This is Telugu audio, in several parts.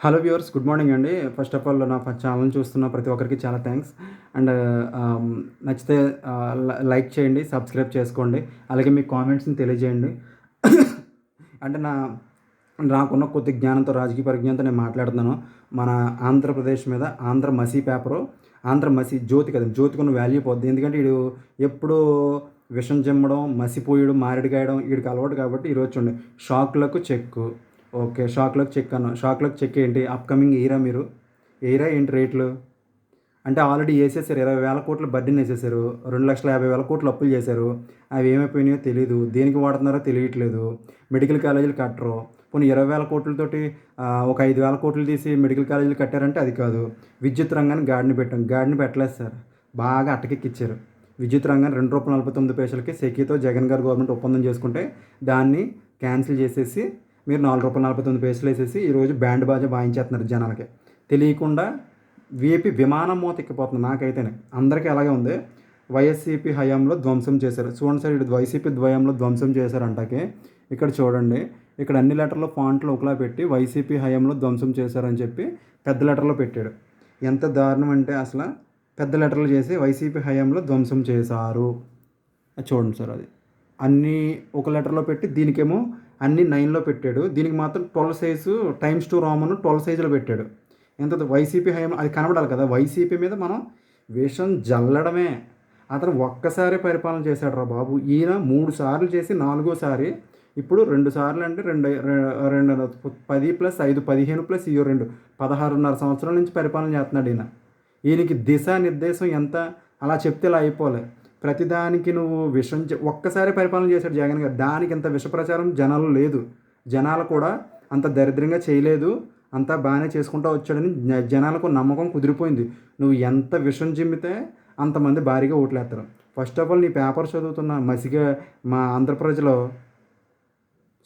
హలో వ్యూవర్స్, గుడ్ మార్నింగ్ అండి. ఫస్ట్ ఆఫ్ ఆల్ నా ఛానల్‌ని చూస్తున్న ప్రతి ఒక్కరికి చాలా థ్యాంక్స్. అండ్ నచ్చితే లైక్ చేయండి, సబ్స్క్రైబ్ చేసుకోండి. అలాగే మీ కామెంట్స్‌ని తెలియజేయండి. అంటే నాకున్న కొద్ది జ్ఞానంతో, రాజకీయ పరిజ్ఞానంతో నేను మాట్లాడుతున్నాను. మన ఆంధ్రప్రదేశ్ మీద ఆంధ్ర మసీ పేపరు, ఆంధ్ర మసీ జ్యోతి కదండి, జ్యోతికున్న వాల్యూ పోద్ది. ఎందుకంటే ఈడు ఎప్పుడూ విషం చిమ్మడం, మసిపోయడం, మారేడుకాయడం ఈడికి అలవాటు కాబట్టి ఈరోజు చూడండి, షాక్‌లకు చెక్కు. ఓకే. షాక్‌లోకి చెక్ అన్నా. షాక్‌లోకి చెక్ ఏంటి? అప్‌కమింగ్ ఎయిరా మీరు? ఎయిరా ఏంటి రేట్లు? అంటే ఆల్రెడీ ఏసేసారు. 20,000 కోట్ల బర్డెన్ ఏసేసారు. 2,50,000 కోట్లు అప్పులు చేశారు. అవి ఏమైపోయినాయో తెలీదు. దేనికి వాడుతున్నారో తెలియట్లేదు. మెడికల్ కాలేజీలు కట్టరు. పోనీ 20,000 కోట్లతోటి ఒక 5,000 కోట్లు తీసి మెడికల్ కాలేజీలు కట్టారంటే అది కాదు. విద్యుత్ రంగాన్ని గాడిన పెట్టాం. గాడిన పెట్టలేదు సార్. బాగా అటకెక్కిచ్చారు. విద్యుత్ రంగాన్ని ₹2.49 సెకీతో జగన్ గారు గవర్నమెంట్ ఒప్పందం చేసుకుంటే దాన్ని క్యాన్సిల్ చేసేసి మీరు ₹4.49 వేసేసి ఈరోజు బ్యాండ్ బాజా వాయించేస్తున్నారు జనాలకి. తెలియకుండా వీపీ విమానం మోత ఎక్కిపోతుంది నాకైతేనే. అందరికీ అలాగే ఉంది. వైఎస్సీపీ హయాంలో ధ్వంసం చేశారు. చూడండి సార్, ఇటు వైసీపీ ద్వయంలో ధ్వంసం చేశారంటకి. ఇక్కడ చూడండి, ఇక్కడ అన్ని లెటర్లో ఫాంట్లు ఒకలా పెట్టి వైసీపీ హయాంలో ధ్వంసం చేశారని చెప్పి పెద్ద లెటర్లో పెట్టాడు. ఎంత దారుణం అంటే అసలు పెద్ద లెటర్లు చేసి వైసీపీ హయాంలో ధ్వంసం చేశారు. చూడండి సార్, అది అన్నీ ఒక లెటర్లో పెట్టి దీనికేమో అన్ని 9లో పెట్టాడు. దీనికి మాత్రం 12 సైజు ×2 రోమన్ 12 సైజులో పెట్టాడు. ఎంత వైసీపీ హయాం అది కనబడాలి కదా. వైసీపీ మీద మనం విషం జల్లడమే. అతను ఒక్కసారి పరిపాలన చేశాడు రా బాబు. ఈయన 3 సార్లు చేసి 4గోసారి ఇప్పుడు 2 సార్లు అంటే 10 + 5 15 + 2 16.5 సంవత్సరాల నుంచి పరిపాలన చేస్తున్నాడు ఈయన. ఈయనకి దిశానిర్దేశం ఎంత అలా చెప్తే ఇలా అయిపోలే. ప్రతిదానికి నువ్వు ఒక్కసారి పరిపాలన చేశాడు జగన్ గారు. దానికి ఇంత విష ప్రచారం జనాలు లేదు. జనాలు కూడా అంత దరిద్రంగా చేయలేదు, అంతా బాగానే చేసుకుంటూ వచ్చాడని జనాలకు నమ్మకం కుదిరిపోయింది. నువ్వు ఎంత విషం చిమ్మితే అంతమంది భారీగా ఓట్లేస్తారు. ఫస్ట్ ఆఫ్ ఆల్ నీ పేపర్ చదువుతున్న మసిగా మా ఆంధ్రప్రదేశ్లో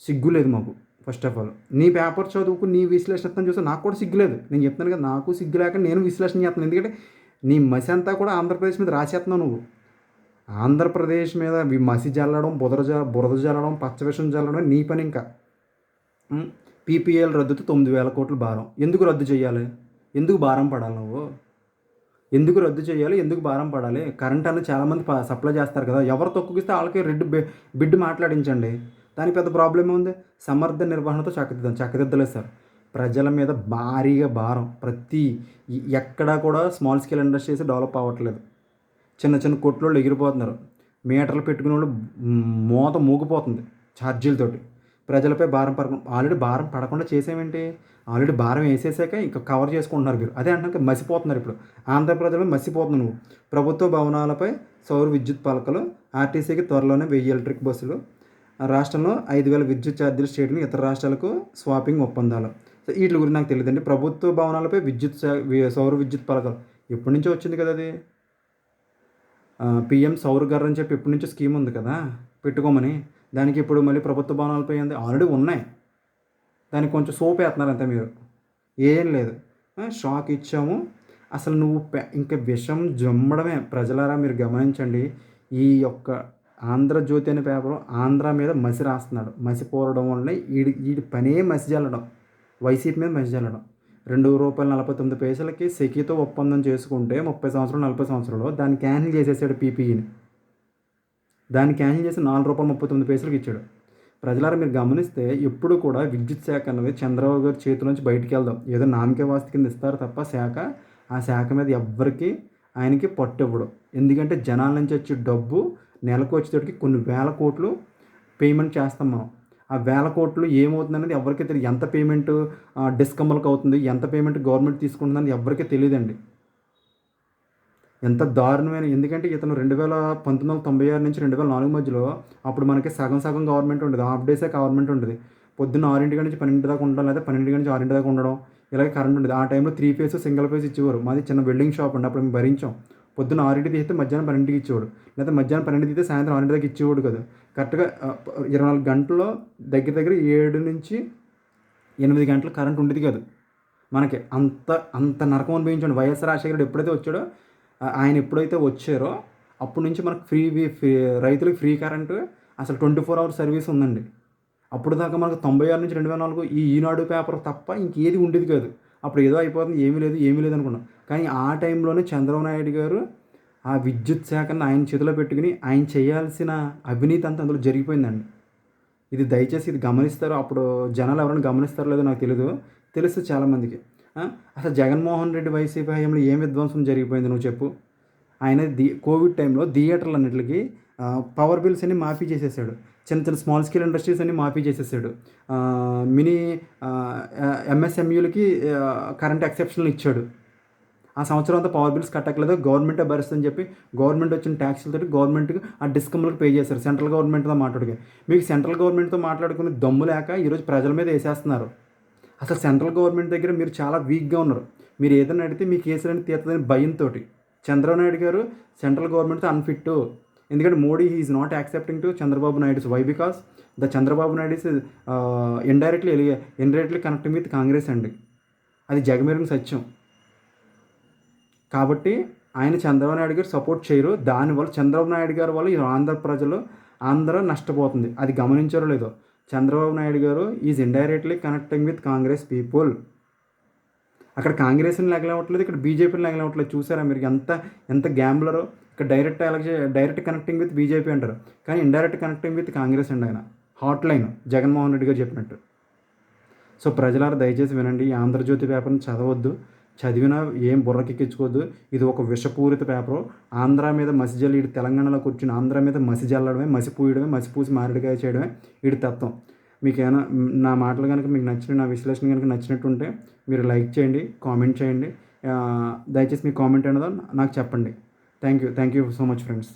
సిగ్గు లేదు మాకు. ఫస్ట్ ఆఫ్ ఆల్ నీ పేపర్ చదువుకు నీ విశ్లేషణ చూస్తే నాకు కూడా సిగ్గు లేదు. నేను చెప్తున్నాను కదా, నాకు సిగ్గు లేక నేను విశ్లేషణ చేస్తున్నాను. ఎందుకంటే నీ మసి అంతా కూడా ఆంధ్రప్రదేశ్ మీద రాసేస్తున్నావు నువ్వు. ఆంధ్రప్రదేశ్ మీద మసి జల్లడం, బురద జల్లడం, పచ్చవిషం జల్లడం నీ పని. ఇంకా పీపీఎల్ రద్దుతో 9,000 కోట్లు భారం. ఎందుకు రద్దు చేయాలి? ఎందుకు భారం పడాలి నువ్వు? ఎందుకు రద్దు చేయాలి? ఎందుకు భారం పడాలి? కరెంట్ అనేది చాలామంది సప్లై చేస్తారు కదా. ఎవరు తక్కువకిస్తే వాళ్ళకి బిడ్డు మాట్లాడించండి. దానికి పెద్ద ప్రాబ్లం ఉంది. సమర్థ నిర్వహణతో చక్కదిద్దలేదు సార్. ప్రజల మీద భారీగా భారం. ఎక్కడా కూడా స్మాల్ స్కేల్ ఇండస్ట్రీస్ డెవలప్ అవ్వట్లేదు. చిన్న చిన్న కొట్లోళ్ళు ఎగిరిపోతున్నారు. మీటర్లు పెట్టుకునే వాళ్ళు మోత మూగిపోతుంది ఛార్జీలతోటి. ప్రజలపై ఆల్రెడీ భారం పడకుండా చేసేమేంటి? ఆల్రెడీ భారం వేసేసాక ఇంకా కవర్ చేసుకుంటున్నారు మీరు. అదే అంటే మసిపోతున్నారు. ఇప్పుడు ఆంధ్ర ప్రజలు మసిపోతున్నారు. నువ్వు ప్రభుత్వ భవనాలపై సౌర విద్యుత్ పలకలు, ఆర్టీసీకి త్వరలోనే 1000 ఎలక్ట్రిక్ బస్సులు, రాష్ట్రంలో 5,000 విద్యుత్ ఛార్జీలు చేయడానికి ఇతర రాష్ట్రాలకు స్వాపింగ్ ఒప్పందాలు. సో వీటి గురించి నాకు తెలియదండి. ప్రభుత్వ భవనాలపై సౌర విద్యుత్ పలకలు ఎప్పటి నుంచో వచ్చింది కదా అది. పీఎం సౌర్ ఘర్ అని చెప్పి ఎప్పటి నుంచో స్కీమ్ ఉంది కదా పెట్టుకోమని. దానికి ఇప్పుడు మళ్ళీ ప్రభుత్వ భవనాలపై ఆల్రెడీ ఉన్నాయి. దానికి కొంచెం సోప్ వేస్తున్నారు అంతే మీరు. ఏం లేదు. షాక్ ఇచ్చాము. అసలు నువ్వు ఇంకా విషం జమ్మడమే. ప్రజలారా మీరు గమనించండి. ఈ యొక్క ఆంధ్రజ్యోతి అనే పేపర్ ఆంధ్ర మీద మసి రాస్తున్నాడు. మసి పోరడం వల్ల వీడి పనే మసి జల్లడం. వైసీపీ మీద మసి జల్లడం. ₹2.49 సెకీతో ఒప్పందం చేసుకుంటే 30 సంవత్సరాలు 40 సంవత్సరాలు దాన్ని క్యాన్సిల్ చేసేసాడు పీపీఈని. దాన్ని క్యాన్సిల్ చేసి ₹4.39 ఇచ్చాడు. ప్రజలారా మీరు గమనిస్తే ఎప్పుడు కూడా విద్యుత్ శాఖ అన్నది చంద్రబాబు గారి చేతిలోంచి బయటికి వెళ్దాం. ఏదో నామకే వాస్తు కింద ఇస్తారు తప్ప ఆ శాఖ మీద ఎవ్వరికి ఆయనకి పట్టు ఇవ్వడు. ఎందుకంటే జనాల నుంచి వచ్చే డబ్బు నెలకు వచ్చేటప్పటికి కొన్ని వేల కోట్లు పేమెంట్ చేస్తాం మనం. ఆ 1,000 కోట్లు ఏమవుతుంది అనేది ఎవరికీ తెలియదు. ఎంత పేమెంట్ డిస్కమ్లకు అవుతుంది, ఎంత పేమెంట్ గవర్నమెంట్ తీసుకుంటుందని ఎవరికీ తెలియదండి. ఎంత దారుణమైన. ఎందుకంటే ఇతను 1996 నుంచి 2004 మధ్యలో అప్పుడు మనకి సగం సగం గవర్నమెంట్ ఉండేది. హాఫ్ డేసే గవర్నమెంట్ ఉండేది. పొద్దున్న 6 నుంచి 12 దాకా ఉండడం, లేదా 12 నుంచి 6 దాకా ఉండడం, ఇలాగే కరెంట్ ఉండేది. ఆ టైంలో 3 ఫేస్ సింగిల్ ఫేస్ ఇచ్చేవారు. మాది చిన్న వెల్డింగ్ షాప్ అండి. అప్పుడు మేము భరించాం. పొద్దున్న 6 తీస్తే మధ్యాహ్నం 12కి ఇచ్చేవాడు, లేదా మధ్యాహ్నం 12 తీస్తే సాయంత్రం 6 దాకా ఇచ్చేవాడు కదా. కరెక్ట్గా 24 గంటల్లో దగ్గర దగ్గర 7 నుంచి 8 గంటలు కరెంట్ ఉండేది కాదు మనకి. అంత నరకం అనుభవించండి. వైఎస్ రాజశేఖర ఎప్పుడైతే వచ్చాడో, ఆయన ఎప్పుడైతే వచ్చారో అప్పటి నుంచి మనకు రైతులకు ఫ్రీ కరెంటు, అసలు 24 hours సర్వీస్ ఉందండి. అప్పుడు దాకా మనకు 96 నుంచి 2004 ఈనాడు పేపర్ తప్ప ఇంకేది ఉండేది కాదు. అప్పుడు ఏదో అయిపోతుంది, ఏమీ లేదు అనుకున్నాం. కానీ ఆ టైంలోనే చంద్రబాబు నాయుడు గారు ఆ విద్యుత్ శాఖను ఆయన చేతిలో పెట్టుకుని ఆయన చేయాల్సిన అవినీతి అంతా అందులో జరిగిపోయిందండి. ఇది దయచేసి ఇది గమనిస్తారో, అప్పుడు జనాలు ఎవరైనా గమనిస్తారో లేదో నాకు తెలీదు. తెలుసు చాలామందికి. అసలు జగన్మోహన్ రెడ్డి వైసీపీ హయాంలో ఏం విధ్వంసం జరిగిపోయింది నువ్వు చెప్పు? ఆయన కోవిడ్ టైంలో థియేటర్లన్నిటికి పవర్ బిల్స్ అన్ని మాఫీ చేసేసాడు. చిన్న చిన్న స్మాల్ స్కేల్ ఇండస్ట్రీస్ అన్ని మాఫీ చేసేసాడు. మినీ ఎంఎస్ఎంఈలకి కరెంట్ ఎక్సెప్షన్లు ఇచ్చాడు. ఆ సంవత్సరం అంతా పవర్ బిల్స్ కట్టట్లేదు, గవర్నమెంటే భరిస్తుందని చెప్పి గవర్నమెంట్ వచ్చిన ట్యాక్స్లతో గవర్నమెంట్కి ఆ డిస్కమ్లకు పే చేశారు. సెంట్రల్ గవర్నమెంట్తో మాట్లాడుకుని మీకు సెంట్రల్ గవర్నమెంట్తో మాట్లాడుకుని దమ్ము లేక ఈరోజు ప్రజల మీద వేసేస్తున్నారు. అసలు సెంట్రల్ గవర్నమెంట్ దగ్గర మీరు చాలా వీక్గా ఉన్నారు. మీరు ఏదైనా అడిగితే మీ కేసులని తీర్చదని భయంతో చంద్రబాబు నాయుడు గారు సెంట్రల్ గవర్నమెంట్తో అన్ఫిట్. ఎందుకంటే Modi is not accepting to Chandrababu Naidu. Why? Because the Chandrababu Naidu is indirectly connecting with Congress అండి. అది జగమెరిగిన సత్యం. కాబట్టి ఆయన చంద్రబాబు నాయుడు గారు సపోర్ట్ చేయరు. దానివల్ల చంద్రబాబు నాయుడు గారి వల్ల ఈ ఆంధ్ర నష్టపోతుంది. అది గమనించారో లేదో, చంద్రబాబు నాయుడు గారు is indirectly connecting with Congress people. అక్కడ కాంగ్రెస్ని లేగలేవట్లేదు, ఇక్కడ బీజేపీని లేగలేవట్లేదు. చూసారా మీరు ఎంత గ్యాంబ్లరో? ఇక్కడ డైరెక్ట్ కనెక్టింగ్ విత్ బీజేపీ అంటారు, కానీ ఇండైరెక్ట్ కనెక్టింగ్ విత్ కాంగ్రెస్ అండి. ఆయన హాట్ లైన్ జగన్మోహన్ రెడ్డి గారు చెప్పినట్టు. సో ప్రజలారా దయచేసి వినండి, ఈ ఆంధ్రజ్యోతి పేపర్ని చదవద్దు. చదివినా ఏం బుర్రకెక్కించుకోవద్దు. ఇది ఒక విషపూరిత పేపరు. ఆంధ్ర మీద మసిజల్లి వీడు తెలంగాణలో కూర్చుని ఆంధ్ర మీద మసిజల్లడమే, మసిపూయడమే, మసిపూసి మారేడుకాయ చేయడమే వీడి తత్వం. మీకేమైనా నా మాటలు కనుక మీకు నచ్చిన, నా విశ్లేషణ కనుక నచ్చినట్టుంటే మీరు లైక్ చేయండి, కామెంట్ చేయండి. దయచేసి మీ కామెంట్ అనేది నాకు చెప్పండి. Thank you so much friends.